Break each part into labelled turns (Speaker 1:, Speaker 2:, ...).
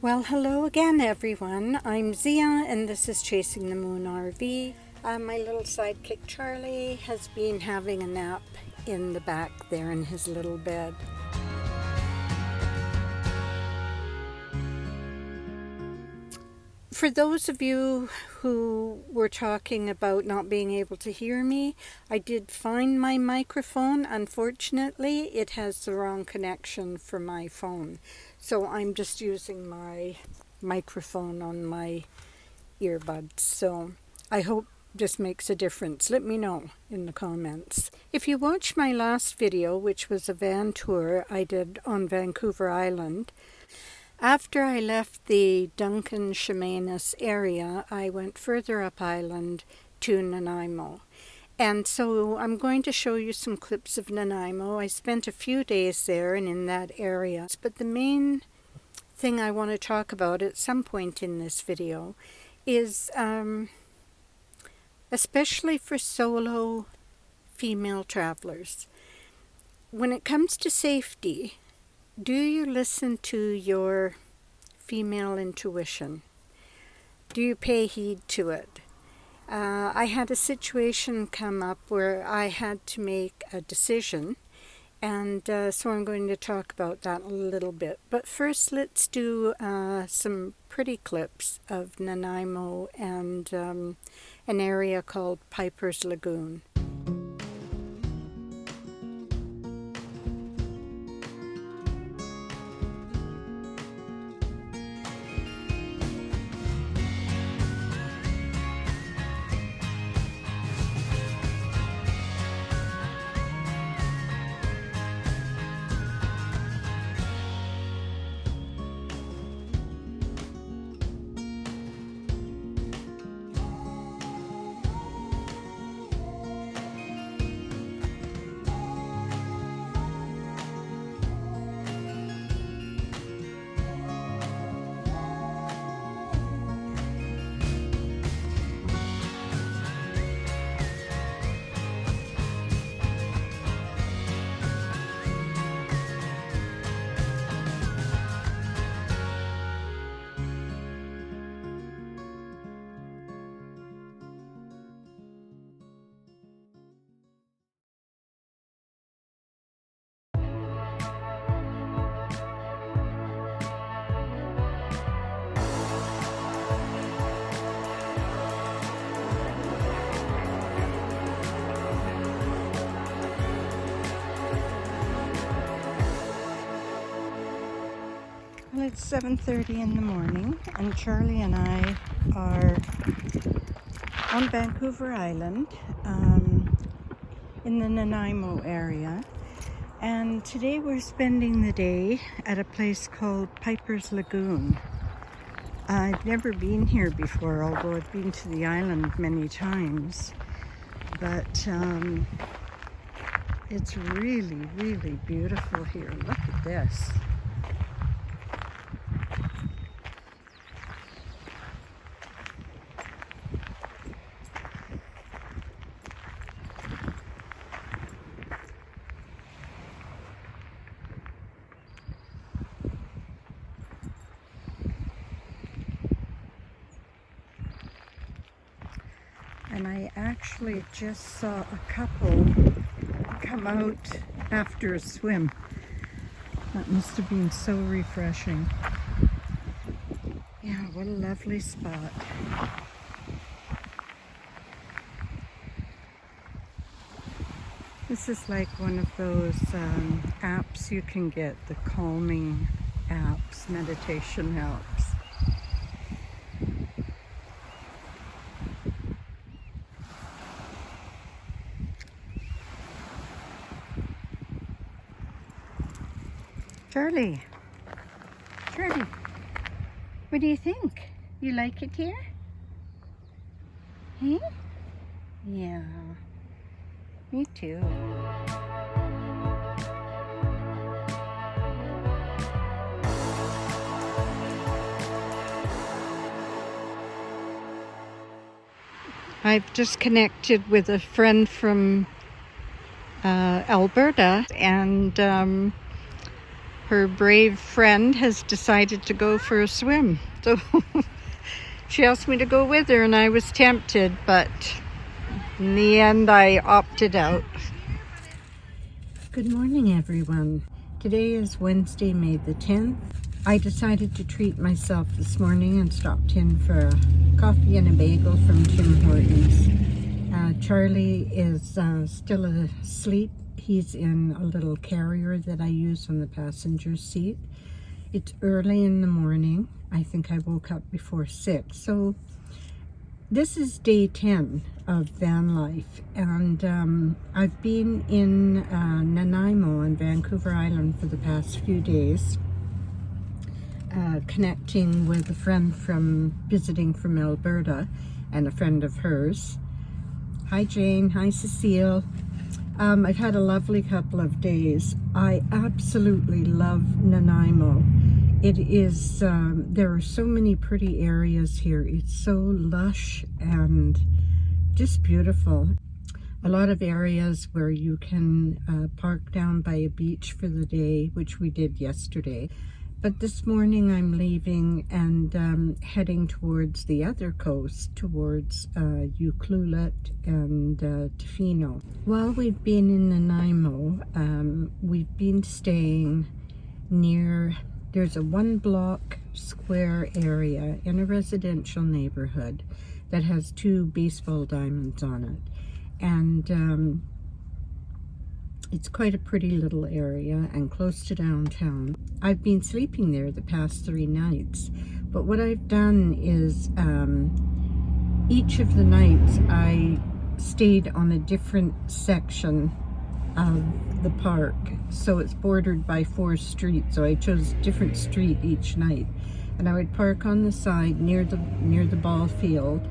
Speaker 1: Well, hello again, everyone. I'm Zia, and this is Chasing the Moon RV. My little sidekick Charlie has been having a nap in the back there in his little bed. For those of you who were talking about not being able to hear me, I did find my microphone. Unfortunately, it has the wrong connection for my phone. So I'm just using my microphone on my earbuds. So I hope this makes a difference. Let me know in the comments. If you watched my last video, which was a van tour I did on Vancouver Island, after I left the Duncan Chemainus area, I went further up island to Nanaimo. And so I'm going to show you some clips of Nanaimo. I spent a few days there and in that area. But the main thing I want to talk about at some point in this video is especially for solo female travelers. When it comes to safety, do you listen to your female intuition? Do you pay heed to it? I had a situation come up where I had to make a decision, and so I'm going to talk about that a little bit. But first, let's do some pretty clips of Nanaimo and an area called Piper's Lagoon. Well, it's 7:30 in the morning, and Charlie and I are on Vancouver Island in the Nanaimo area. And today we're spending the day at a place called Piper's Lagoon. I've never been here before, although I've been to the island many times. But it's really, really beautiful here. Look at this. And I actually just saw a couple come out after a swim. That must have been so refreshing. Yeah, what a lovely spot. This is like one of those apps you can get, the calming apps, meditation apps. Charlie, what do you think? You like it here? Hey? Yeah, me too. I've just connected with a friend from Alberta, and Her brave friend has decided to go for a swim. So she asked me to go with her and I was tempted, but in the end I opted out. Good morning, everyone. Today is Wednesday, May the 10th. I decided to treat myself this morning and stopped in for a coffee and a bagel from Tim Hortons. Charlie is still asleep. He's in a little carrier that I use on the passenger seat. It's early in the morning. I think I woke up before 6. So this is day 10 of van life, and I've been in Nanaimo on Vancouver Island for the past few days, connecting with a friend visiting from Alberta and a friend of hers. Hi Jane, hi Cecile. I've had a lovely couple of days. I absolutely love Nanaimo. It is, there are so many pretty areas here. It's so lush and just beautiful. A lot of areas where you can park down by a beach for the day, which we did yesterday. But this morning I'm leaving and heading towards the other coast, towards Ucluelet and Tofino. While we've been in Nanaimo, we've been staying near, there's a 1-block square area in a residential neighborhood that has 2 baseball diamonds on it. And it's quite a pretty little area and close to downtown. I've been sleeping there the past 3 nights, but what I've done is each of the nights I stayed on a different section of the park. So it's bordered by 4 streets, so I chose a different street each night. And I would park on the side near the ball field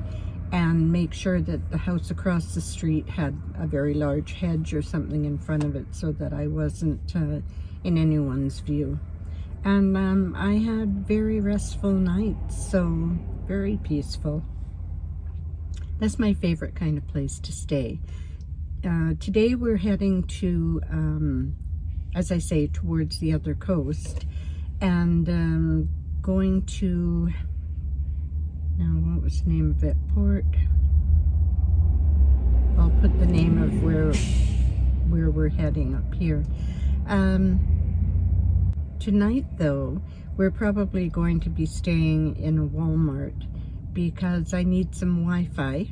Speaker 1: and make sure that the house across the street had a very large hedge or something in front of it so that I wasn't in anyone's view. And I had very restful nights, so very peaceful. That's my favorite kind of place to stay. Today we're heading to, as I say, towards the other coast, and going to, now what was the name of it? Port. I'll put the name of where we're heading up here. Tonight though, we're probably going to be staying in a Walmart because I need some Wi-Fi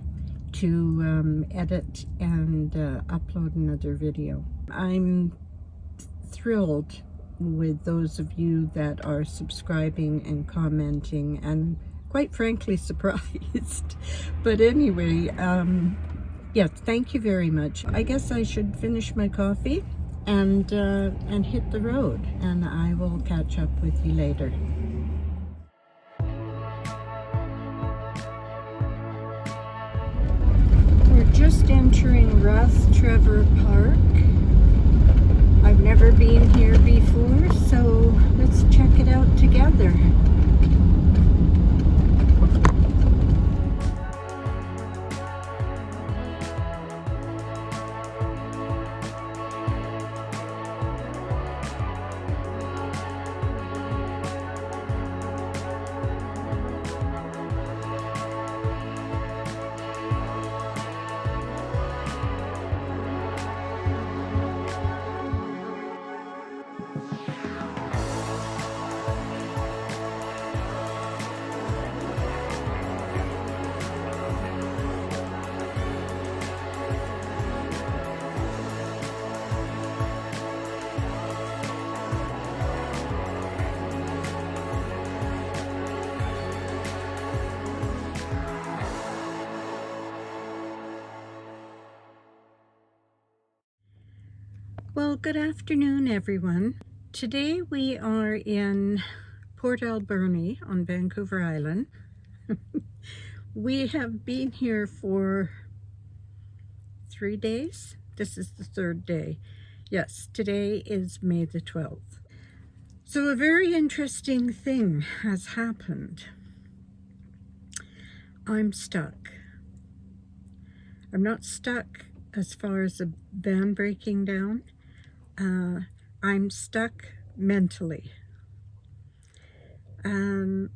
Speaker 1: to edit and upload another video. I'm thrilled with those of you that are subscribing and commenting, and quite frankly surprised. But anyway, yes, thank you very much. I guess I should finish my coffee and hit the road, and I will catch up with you later. We're just entering Ross Trevor Park. I've never been here before, so let's check it out together. Well, good afternoon, everyone. Today we are in Port Alberni on Vancouver Island. We have been here for 3 days. This is the 3rd day. Yes, today is May the 12th. So a very interesting thing has happened. I'm stuck. I'm not stuck as far as the van breaking down. I'm stuck mentally.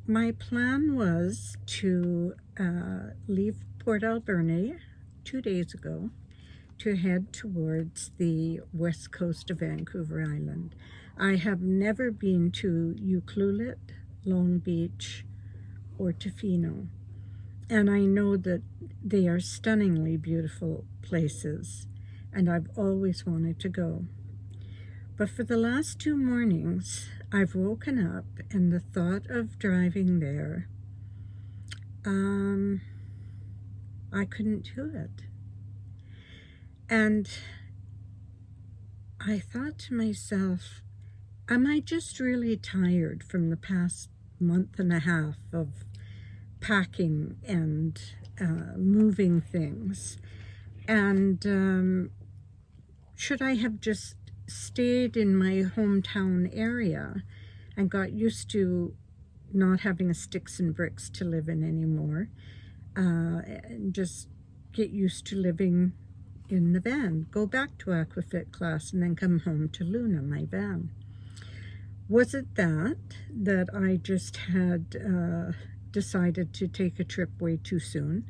Speaker 1: My plan was to leave Port Alberni 2 days ago to head towards the west coast of Vancouver Island. I have never been to Ucluelet, Long Beach, or Tofino, and I know that they are stunningly beautiful places, and I've always wanted to go. But for the last 2 mornings, I've woken up and the thought of driving there, I couldn't do it. And I thought to myself, am I just really tired from the past month and a half of packing and moving things? And should I have just stayed in my hometown area and got used to not having a sticks and bricks to live in anymore, and just get used to living in the van, go back to Aquafit class, and then come home to Luna, my van? Was it that I just had decided to take a trip way too soon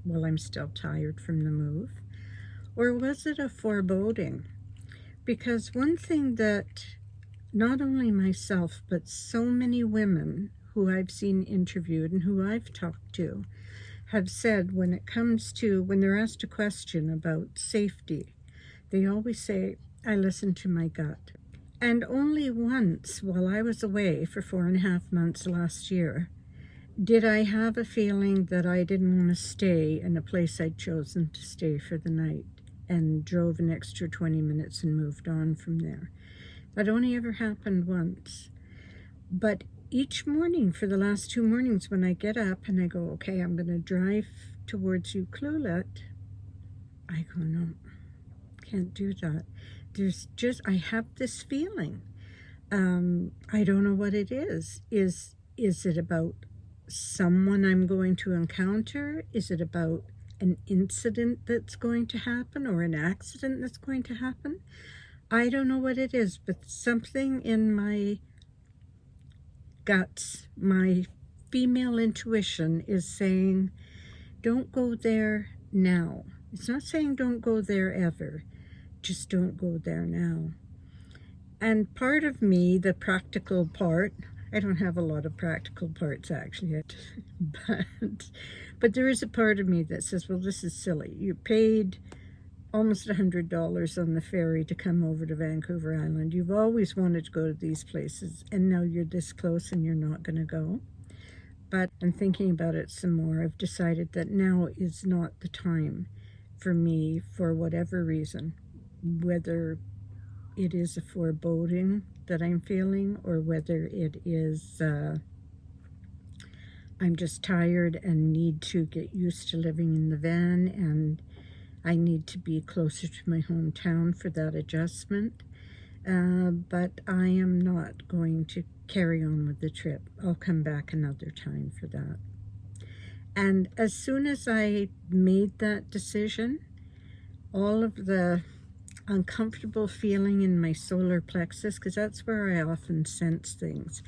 Speaker 1: while I'm still tired from the move? Or was it a foreboding? Because one thing that not only myself, but so many women who I've seen interviewed and who I've talked to have said when it comes to, when they're asked a question about safety, they always say, I listen to my gut. And only once while I was away for 4.5 months last year did I have a feeling that I didn't want to stay in a place I'd chosen to stay for the night, and drove an extra 20 minutes and moved on from there. That only ever happened once. But each morning for the last 2 mornings, when I get up and I go, okay, I'm going to drive towards Ucluelet, I go, no, can't do that. There's just, I have this feeling. I don't know what it is. Is it about someone I'm going to encounter? Is it about an incident that's going to happen, or an accident that's going to happen? I don't know what it is, but something in my guts, my female intuition, is saying, don't go there now. It's not saying don't go there ever, just don't go there now. And part of me, the practical part, I don't have a lot of practical parts actually, but there is a part of me that says, well, this is silly. You paid almost $100 on the ferry to come over to Vancouver Island. You've always wanted to go to these places, and now you're this close and you're not going to go. But in thinking about it some more, I've decided that now is not the time for me, for whatever reason, whether it is a foreboding that I'm feeling, or whether it is I'm just tired and need to get used to living in the van, and I need to be closer to my hometown for that adjustment. But I am not going to carry on with the trip. I'll come back another time for that. And as soon as I made that decision, all of the uncomfortable feeling in my solar plexus, because that's where I often sense things.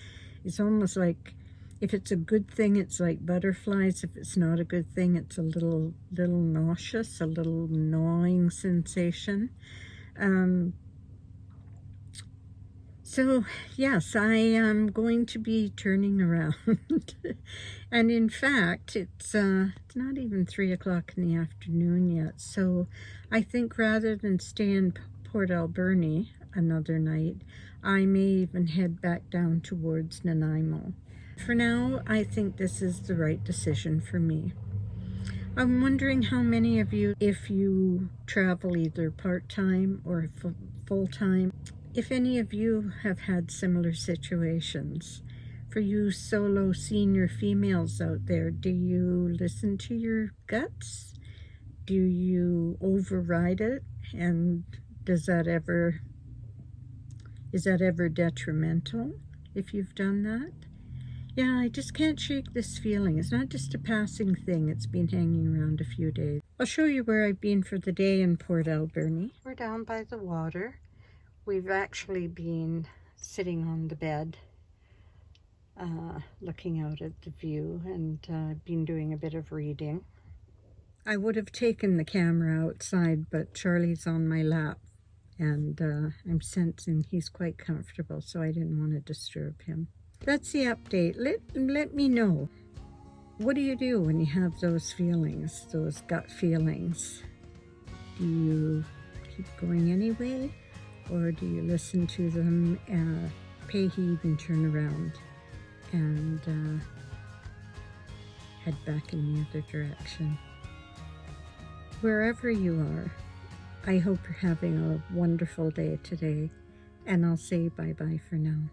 Speaker 1: It's almost like, if it's a good thing, it's like butterflies. If it's not a good thing, it's a little nauseous, a little gnawing sensation. So yes, I am going to be turning around. And in fact, it's not even 3 o'clock in the afternoon yet. So I think rather than stay in Port Alberni another night, I may even head back down towards Nanaimo. For now, I think this is the right decision for me. I'm wondering how many of you, if you travel either part-time or full-time, if any of you have had similar situations. For you solo senior females out there, do you listen to your guts? Do you override it? And is that ever detrimental if you've done that? Yeah, I just can't shake this feeling. It's not just a passing thing. It's been hanging around a few days. I'll show you where I've been for the day in Port Alberni. We're down by the water. We've actually been sitting on the bed, looking out at the view, and been doing a bit of reading. I would have taken the camera outside, but Charlie's on my lap, and I'm sensing he's quite comfortable, so I didn't want to disturb him. That's the update. Let me know. What do you do when you have those feelings, those gut feelings? Do you keep going anyway, or do you listen to them, pay heed and turn around and head back in the other direction? Wherever you are, I hope you're having a wonderful day today, and I'll say bye-bye for now.